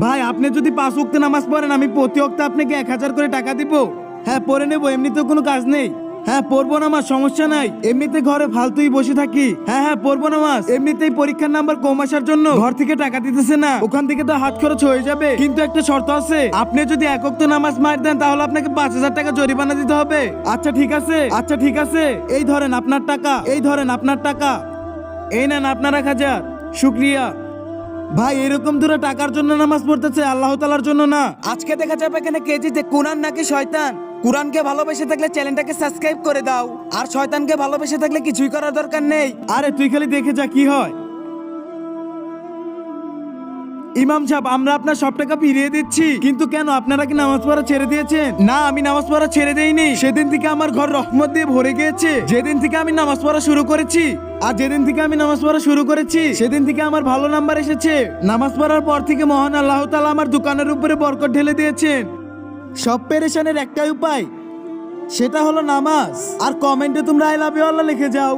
ভাই আপনি যদি 5 ওয়াক্ত নামাজ পড়েন আমি প্রতি ওয়াক্তে আপনাকে 1000 করে টাকা দিব। হ্যাঁ পড়ে নেবো, এমনিতে কোনো কাজ নেই। হ্যাঁ পড়বো নামাজ, সমস্যা নাই, এমনিতে ঘরে ফালতুই বসে থাকি। হ্যাঁ হ্যাঁ পড়বো নামাজ, এমনিতেই পরীক্ষার নাম্বার কম আসার জন্য ঘর থেকে টাকা দিতেছে না, ওখান থেকে তো হাত খরচ হয়ে যাবে। কিন্তু একটা শর্ত আছে, আপনি যদি এক ওয়াক্ত নামাজ মার দেন তাহলে আপনাকে 5000 টাকা জরিমানা দিতে হবে। আচ্ছা ঠিক আছে, আচ্ছা ঠিক আছে, এই ধরেন আপনার টাকা, এই ধরেন আপনার টাকা, এই নেন আপনার 1000। শুক্রিয়া। ভাই এরকম দূরে টাকার জন্য নামাজ পড়তেছে, আল্লাহ তাআলার জন্য না। আজকে দেখা যাবে এখানে কে জিতে, কোরআন নাকি শয়তান। কোরআনকে ভালোবেসে থাকলে চ্যানেলটাকে সাবস্ক্রাইব করে দাও, আর শয়তানকে ভালোবেসে থাকলে কিছুই করার দরকার নেই। আরে তুই খালি দেখে যা কি হয়। ইমাম সাহেব আমরা আপনার সব টাকা ফিরিয়ে দিচ্ছি, কিন্তু কেন আপনারা কি নামাজ পড়া ছেড়ে দিয়েছেন? না আমি নামাজ পড়া ছেড়ে দেইনি, সেদিন থেকে আমার ঘর রহমত দিয়ে ভরে গিয়েছে। যেদিন থেকে আমি নামাজ পড়া শুরু করেছি, আর যেদিন থেকে আমি নামাজ পড়া শুরু করেছি সেদিন থেকে আমার ভালো নাম্বার এসেছে। নামাজ পড়ার পর থেকে মহান আল্লাহ তাআলা আমার দোকানের উপরে বরকত ঢেলে দিয়েছেন। সব পেরেশানের একটাই উপায়, সেটা হলো নামাজ। আর কমেন্টে তোমরা আই লাভ ইউ আল্লাহ লিখে যাও।